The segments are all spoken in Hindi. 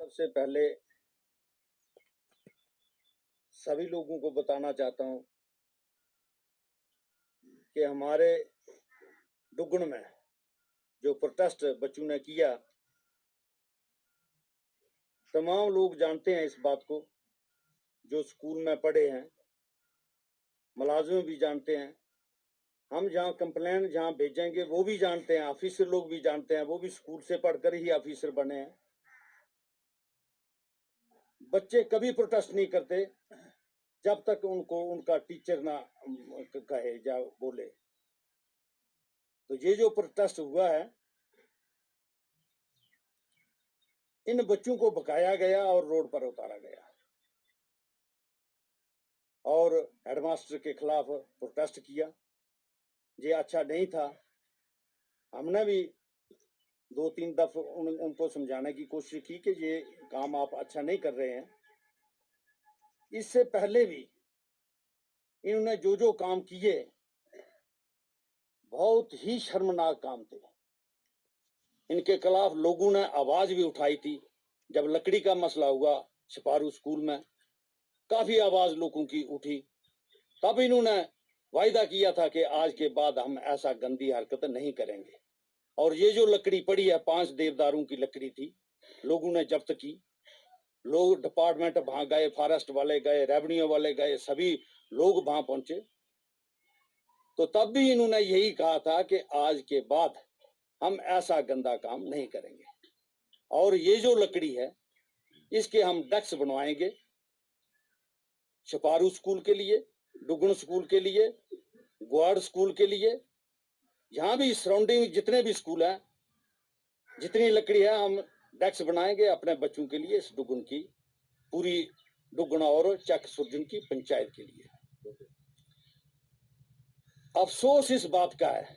सबसे पहले सभी लोगों को बताना चाहता हूं कि हमारे डुगन में जो प्रोटेस्ट बच्चों ने किया, तमाम लोग जानते हैं इस बात को, जो स्कूल में पढ़े हैं, मुलाजिम भी जानते हैं। हम जहाँ कंप्लेन जहाँ भेजेंगे वो भी जानते हैं, ऑफिसर लोग भी जानते हैं, वो भी स्कूल से पढ़कर ही ऑफिसर बने हैं। बच्चे कभी प्रोटेस्ट नहीं करते जब तक उनको उनका टीचर ना कहे या बोले। तो ये जो प्रोटेस्ट हुआ है, इन बच्चों को भगाया गया और रोड पर उतारा गया और हेडमास्टर के खिलाफ प्रोटेस्ट किया। ये अच्छा नहीं था। हमने भी 2-3 दफे उनको समझाने की कोशिश की कि ये काम आप अच्छा नहीं कर रहे हैं। इससे पहले भी इन्होंने जो जो काम किए बहुत ही शर्मनाक काम थे। इनके खिलाफ लोगों ने आवाज भी उठाई थी। जब लकड़ी का मसला हुआ छपारू स्कूल में, काफी आवाज लोगों की उठी। तब इन्होंने वायदा किया था कि आज के बाद हम ऐसा गंदी हरकत नहीं करेंगे। और ये जो लकड़ी पड़ी है, 5 देवदारों की लकड़ी थी, लोगों ने जब्त की। लोग डिपार्टमेंट वहां गए, फॉरेस्ट वाले गए, रेवेन्यू वाले गए, सभी लोग वहां पहुंचे। तो तब भी इन्होंने यही कहा था कि आज के बाद हम ऐसा गंदा काम नहीं करेंगे। और ये जो लकड़ी है, इसके हम डेस्क बनवाएंगे छपारू स्कूल के लिए, डुगन स्कूल के लिए, ग्वाड़ स्कूल के लिए, जहां भी सराउंडिंग जितने भी स्कूल हैं, जितनी लकड़ी है हम डेस्क बनाएंगे अपने बच्चों के लिए, इस डुगन की पूरी डुगन और चक सुरजन की पंचायत के लिए। अफसोस इस बात का है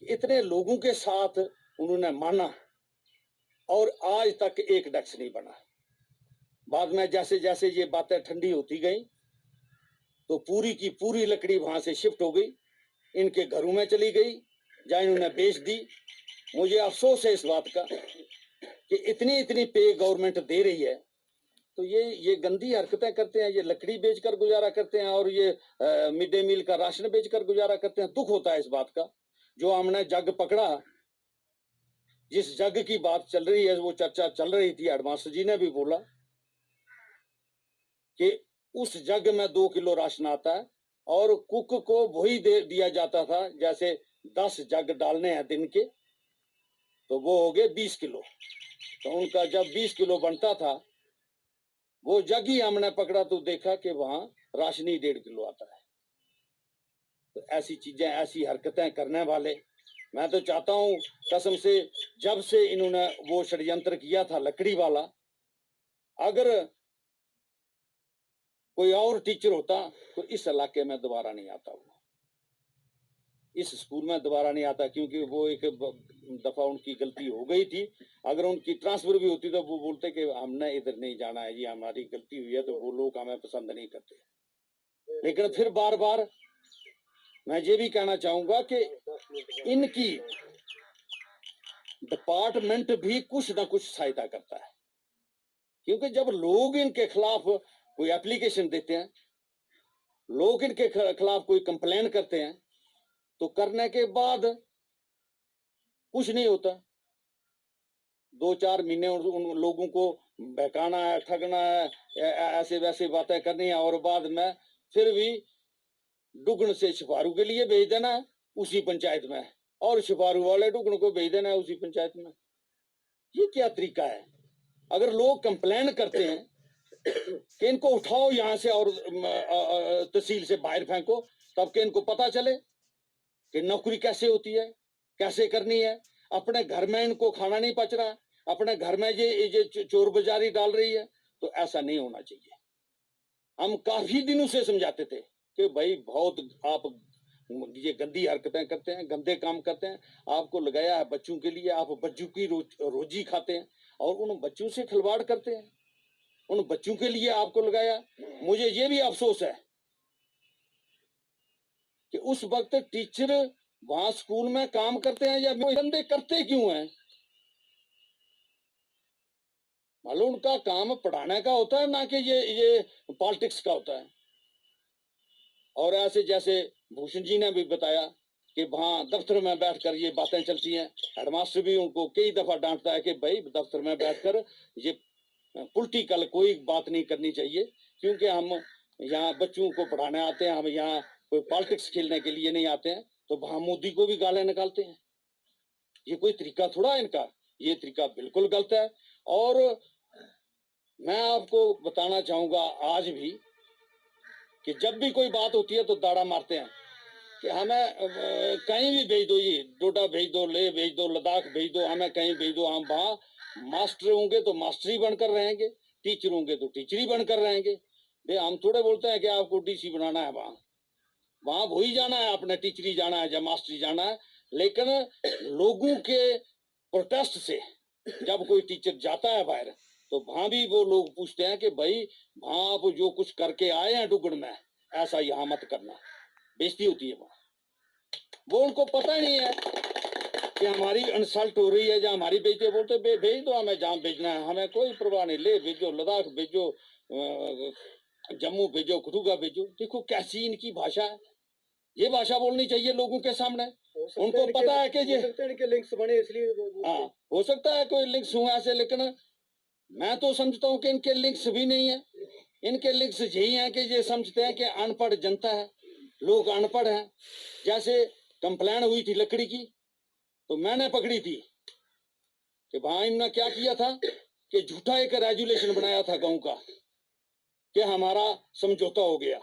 कि इतने लोगों के साथ उन्होंने माना और आज तक एक डेस्क नहीं बना। बाद में जैसे जैसे ये बातें ठंडी होती गई तो पूरी की पूरी लकड़ी वहां से शिफ्ट हो गई, इनके घरों में चली गई, या इन्होंने बेच दी। मुझे अफसोस है इस बात का कि इतनी इतनी पे गवर्नमेंट दे रही है, तो ये गंदी हरकतें करते हैं। ये लकड़ी बेचकर गुजारा करते हैं और ये मिड डे मील का राशन बेचकर गुजारा करते हैं। दुख होता है इस बात का। जो हमने जग पकड़ा, जिस जग की बात चल रही है, वो चर्चा चल रही थी, हेडमास्टर जी ने भी बोला कि उस जग में 2 किलो राशन आता है और कुक को वही दे दिया जाता था जैसे 10 जग डालने हैं दिन के, तो वो हो गए 20 किलो। तो उनका जब 20 किलो बनता था, वो जग ही हमने पकड़ा तो देखा कि वहां राशन ही 1.5 किलो आता है। तो ऐसी चीजें, ऐसी हरकतें करने वाले, मैं तो चाहता हूं कसम से, जब से इन्होंने वो षड्यंत्र किया था लकड़ी वाला, अगर कोई और टीचर होता तो इस इलाके में दोबारा नहीं आता, वो इस स्कूल में दोबारा नहीं आता, क्योंकि वो एक दफा उनकी गलती हो गई थी। अगर उनकी ट्रांसफर भी होती तो वो बोलते कि हमने इधर नहीं जाना है, ये हमारी गलती हुई है, तो वो लोग हमें पसंद नहीं करते। लेकिन फिर बार बार मैं ये भी कहना चाहूंगा कि इनकी डिपार्टमेंट भी कुछ ना कुछ सहायता करता है, क्योंकि जब लोग इनके खिलाफ कोई एप्लीकेशन देते हैं, लोग इनके खिलाफ कोई कंप्लेन करते हैं, तो करने के बाद कुछ नहीं होता। 2-4 महीने उन लोगों को बहकाना है, ठगना है, ऐसे वैसे बातें करनी है, और बाद में फिर भी डुगन से छपारू के लिए भेज देना है उसी पंचायत में, और छपारू वाले डुगन को भेज देना है उसी पंचायत में। ये क्या तरीका है? अगर लोग कंप्लेन करते हैं कि इनको उठाओ यहां से और तहसील से बाहर फेंको, तब के इनको पता चले कि नौकरी कैसे होती है, कैसे करनी है। अपने घर में इनको खाना नहीं पच रहा, अपने घर में ये चोर बाजारी डाल रही है, तो ऐसा नहीं होना चाहिए। हम काफी दिनों से समझाते थे कि भाई बहुत आप ये गंदी हरकतें करते हैं, गंदे काम करते हैं, आपको लगाया है बच्चों के लिए, आप बच्चों की रोजी खाते हैं और उन बच्चों से खिलवाड़ करते हैं, उन बच्चों के लिए आपको लगाया। मुझे ये भी अफसोस है कि उस वक्त टीचर वहां स्कूल में काम करते हैं या गंदे करते क्यों हैं? मालूम उनका काम पढ़ाने का होता है, ना कि ये पॉलिटिक्स का होता है। और ऐसे जैसे भूषण जी ने भी बताया कि वहाँ दफ्तर में बैठकर ये बातें चलती हैं, हेडमास्टर भी उनको कई दफा डांटता है कि भाई दफ्तर में बैठकर ये पॉलिटिकल कोई बात नहीं करनी चाहिए, क्योंकि हम यहाँ बच्चों को पढ़ाने आते हैं, हम यहाँ कोई पॉलिटिक्स खेलने के लिए नहीं आते हैं। तो वहां मोदी को भी गालें निकालते हैं। ये कोई तरीका थोड़ा है इनका, ये तरीका बिल्कुल गलत है। और मैं आपको बताना चाहूंगा आज भी कि जब भी कोई बात होती है तो दाड़ा मारते हैं कि हमें कहीं भी भेज दो, ये डोडा भेज दो, ले भेज दो, लद्दाख भेज दो, हमें कहीं भेज दो, हम वहाँ मास्टर होंगे तो मास्टर ही बनकर रहेंगे, टीचर होंगे तो टीचर ही बनकर रहेंगे। भाई हम थोड़े बोलते हैं कि आपको डीसी बनाना है, वहाँ वहाँ वो ही जाना है, अपने टीचर ही जाना है या मास्टर ही जाना है। लेकिन लोगों के प्रोटेस्ट से जब कोई टीचर जाता है बाहर, तो वहां भी वो लोग पूछते हैं कि भाई वहां आप जो कुछ करके आए हैं डुगन में, ऐसा यहाँ मत करना, बेइज्जती होती है वहां। वो उनको पता ही नहीं है कि हमारी इंसल्ट हो रही है या हमारी बेइज्जती। बोलते भेज दो, हमें जहाँ भेजना है, हमें कोई परवाह नहीं, ले भेजो, लद्दाख भेजो, जम्मू भेजो, कठुआ भेजो। देखो कैसी इनकी भाषा है। ये भाषा बोलनी चाहिए लोगों के सामने। उनको पता है कि ये इनके लिंक्स बने इसलिए, हाँ हो सकता है कोई लिंक्स हुए ऐसे, लेकिन मैं तो समझता हूँ कि इनके लिंक्स भी नहीं है। इनके लिंक्स यही हैं कि ये समझते हैं कि अनपढ़ जनता है, लोग अनपढ़ हैं। जैसे कंप्लेन हुई थी लकड़ी की, तो मैंने पकड़ी थी कि भाई इन्होंने क्या किया था कि झूठा एक रेजुलेशन बनाया था गांव का कि हमारा समझौता हो गया,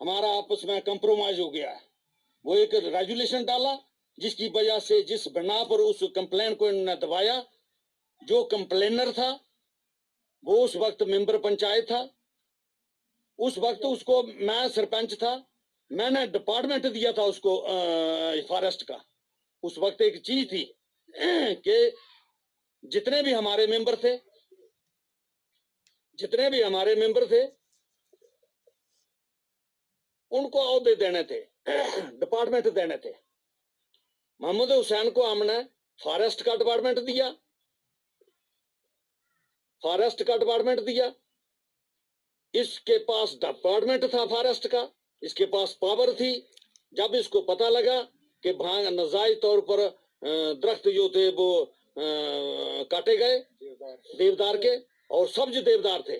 हमारा आपस में कंप्रोमाइज हो गया है। वो एक रेजुलेशन डाला जिसकी वजह से, जिस बिना पर उस कंप्लेन को इन्होंने दबाया। जो कंप्लेनर था वो उस वक्त मेंबर पंचायत था, उस वक्त उसको मैं सरपंच था, मैंने डिपार्टमेंट दिया था उसको फॉरेस्ट का। उस वक्त एक चीज थी कि जितने भी हमारे मेंबर थे, उनको अहदे देने थे, डिपार्टमेंट देने थे। मोहम्मद हुसैन को हमने फॉरेस्ट का डिपार्टमेंट दिया, इसके पास डिपार्टमेंट था फॉरेस्ट का, इसके पास पावर थी। जब इसको पता लगा कि भांग नजायज तौर पर दरख्त जो थे वो काटे गए देवदार के, और सब्ज देवदार थे,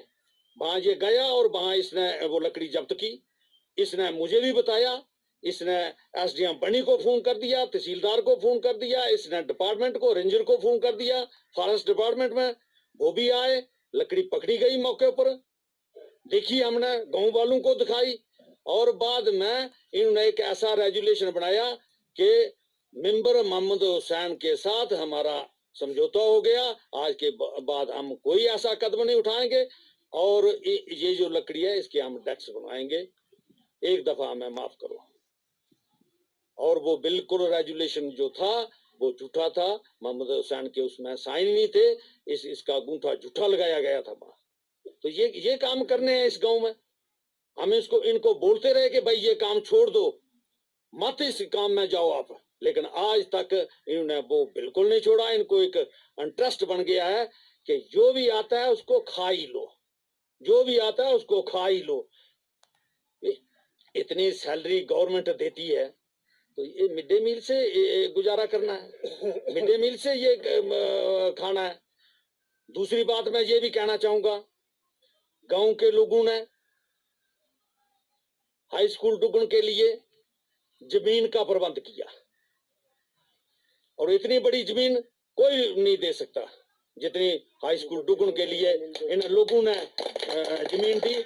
वहां ये गया और वहां इसने वो लकड़ी जब्त की। इसने मुझे भी बताया, इसने एसडीएम बनी को फोन कर दिया, तहसीलदार को फोन कर दिया, इसने डिपार्टमेंट को, रेंजर को फोन कर दिया, फॉरेस्ट डिपार्टमेंट में वो भी आए, लकड़ी पकड़ी गई मौके पर, देखी हमने, गांव वालों को दिखाई। और बाद में इन्होंने एक ऐसा रेजुलेशन बनाया कि मेंबर मोहम्मद हुसैन के साथ हमारा समझौता हो गया, आज के बाद हम कोई ऐसा कदम नहीं उठाएंगे, और ये जो लकड़ी है इसके हम डेस्क बनवाएंगे, एक दफा हमें माफ करो। और वो बिल्कुल रेजुलेशन जो था वो झूठा था, मोहम्मद हुसैन के उसमें साइन नहीं थे, इसका गूंठा झूठा लगाया गया था वहां। तो ये काम करने हैं इस गांव में। हम इनको बोलते रहे कि भाई ये काम छोड़ दो, मत इस काम में जाओ आप, लेकिन आज तक इन्होंने वो बिल्कुल नहीं छोड़ा। इनको एक इंटरेस्ट बन गया है कि जो भी आता है उसको खा ही लो, जो भी आता है उसको खा ही लो। इतनी सैलरी गवर्नमेंट देती है, तो ये मिड डे मील से गुजारा करना है, मिड डे मील से ये खाना है। दूसरी बात मैं ये भी कहना चाहूंगा, गांव के लोगों ने हाई स्कूल डुगन के लिए जमीन का प्रबंध किया, और इतनी बड़ी जमीन कोई नहीं दे सकता जितनी हाई स्कूल डुगन के लिए इन लोगों ने जमीन दी।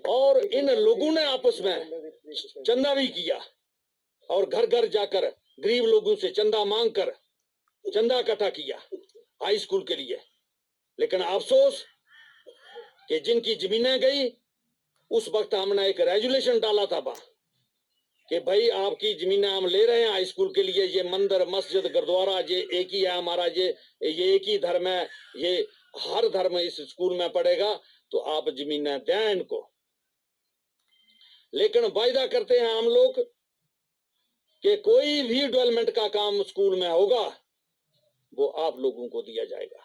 और इन लोगों ने आपस में चंदा भी किया, और घर घर जाकर गरीब लोगों से चंदा मांगकर चंदा इकट्ठा किया हाई स्कूल के लिए। लेकिन अफसोस कि जिनकी जमीनें गई, उस वक्त हमने एक रेजुलेशन डाला था कि भाई आपकी जमीनें हम ले रहे हैं हाई स्कूल के लिए, ये मंदिर मस्जिद गुरुद्वारा ये एक ही है हमारा, ये एक ही धर्म है, ये हर धर्म इस स्कूल में पड़ेगा, तो आप जमीनें दें इनको। लेकिन वायदा करते हैं हम लोग कि कोई भी डेवलपमेंट का काम स्कूल में होगा वो आप लोगों को दिया जाएगा।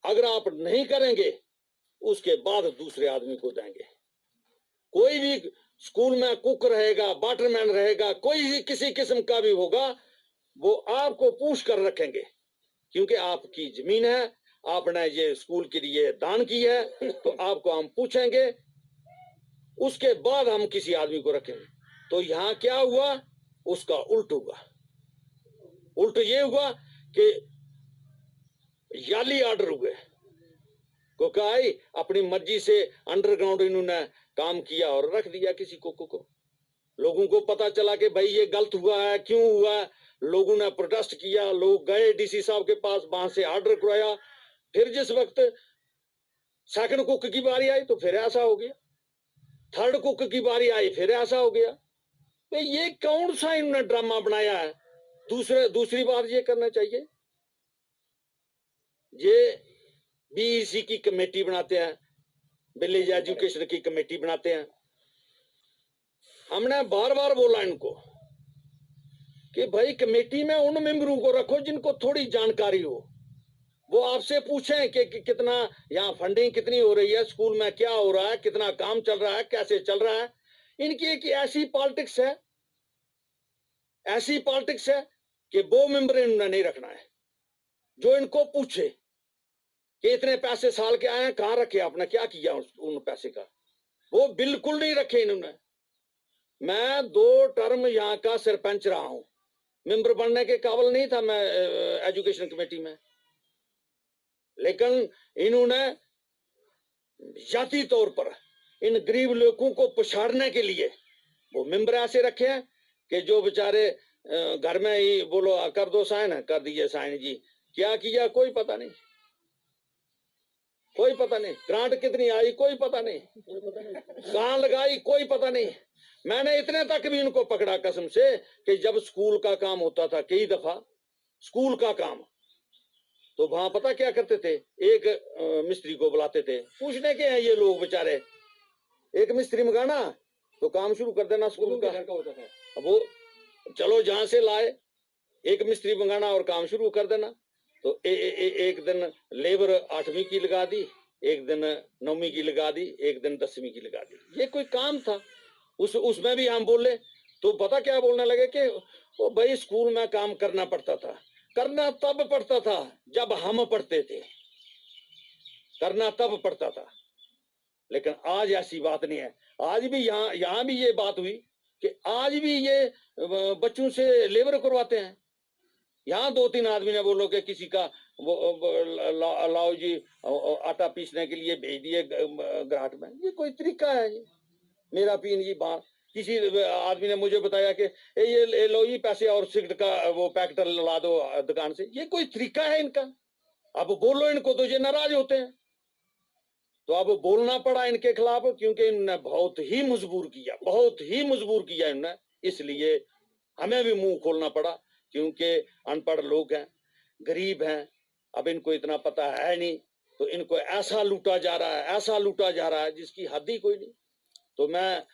अगर आप नहीं करेंगे उसके बाद दूसरे आदमी को देंगे। कोई भी स्कूल में कुक रहेगा, वाटरमैन रहेगा, कोई भी किसी किस्म का भी होगा, वो आपको पूछ कर रखेंगे, क्योंकि आपकी जमीन है, आपने ये स्कूल के लिए दान की है, तो आपको हम पूछेंगे, उसके बाद हम किसी आदमी को रखेंगे। तो यहाँ क्या हुआ, उसका उल्ट हुआ। उल्ट ये हुआ कि जाली आर्डर हुए, क्योंकि अपनी मर्जी से अंडरग्राउंड इन्होंने काम किया और रख दिया किसी को। लोगों को पता चला कि भाई ये गलत हुआ है, क्यों हुआ है, लोगों ने प्रोटेस्ट किया, लोग गए डीसी साहब के पास, वहां से ऑर्डर करवाया। फिर जिस वक्त सेकंड कुक की बारी आई तो फिर ऐसा हो गया, थर्ड कुक की बारी आई फिर ऐसा हो गया। तो ये कौन सा इन्होंने ड्रामा बनाया है। दूसरी बात ये करना चाहिए, ये बीईसी की कमेटी बनाते हैं, विलेज एजुकेशन की कमेटी बनाते हैं। हमने बार बार बोला इनको कि भाई कमेटी में उन मेंबरों को रखो जिनको थोड़ी जानकारी हो, वो आपसे पूछें कि कितना यहाँ फंडिंग कितनी हो रही है, स्कूल में क्या हो रहा है, कितना काम चल रहा है, कैसे चल रहा है। इनकी एक ऐसी पॉलिटिक्स है कि वो मेंबर इन्होंने नहीं रखना है जो इनको पूछे कि इतने पैसे साल के आए हैं, कहाँ रखे आपने, क्या किया उन पैसे का, वो बिल्कुल नहीं रखे इन्होंने। मैं 2 टर्म यहाँ का सरपंच रहा हूं, मेंबर बनने के काबिल नहीं था मैं एजुकेशन कमेटी में, लेकिन इन्होंने जाती तौर पर इन गरीब लोगों को पछाड़ने के लिए वो मेंबर ऐसे रखे हैं कि जो बेचारे घर में ही बोलो कर दो साइन, कर दिए साइन जी, क्या किया कोई पता नहीं, कोई पता नहीं, ग्रांट कितनी आई कोई पता नहीं, कहां लगाई कोई पता नहीं। मैंने इतने तक भी इनको पकड़ा कसम से कि जब स्कूल का काम होता था, कई दफा स्कूल का काम, तो वहां पता क्या करते थे, एक मिस्त्री को बुलाते थे, पूछने के हैं ये लोग बेचारे, एक मिस्त्री मंगाना तो काम शुरू कर देना स्कूल का होता था। अब वो चलो जहां से लाए, एक मिस्त्री मंगाना और काम शुरू कर देना। तो एक दिन लेबर 8वीं की लगा दी, एक दिन 9वीं की लगा दी, एक दिन 10वीं की लगा दी, ये कोई काम था। उसमें भी हम बोले तो पता क्या बोलने लगे कि वो भाई स्कूल में काम करना पड़ता था। करना तब पड़ता था जब हम पढ़ते थे, करना तब पड़ता था, लेकिन आज ऐसी बात नहीं है। आज भी यहाँ भी ये बात हुई कि आज भी ये बच्चों से लेबर करवाते हैं। यहाँ 2-3 आदमी ने बोलो कि किसी का लाओ जी आटा पीसने के लिए भेज दिए घाट में, ये कोई तरीका है? ये मेरा पीन जी बात, किसी आदमी ने मुझे बताया कि ये लो जी पैसे और सिगरेट का वो पैकेट ला दो दुकान से, ये कोई तरीका है इनका? अब बोलो इनको तो ये नाराज होते हैं। तो अब बोलना पड़ा इनके खिलाफ, क्योंकि इन्होंने बहुत ही मजबूर किया इन्होंने, इसलिए हमें भी मुंह खोलना पड़ा, क्योंकि अनपढ़ लोग हैं, गरीब हैं, अब इनको इतना पता है नहीं, तो इनको ऐसा लूटा जा रहा है जिसकी हद ही कोई नहीं। तो मैं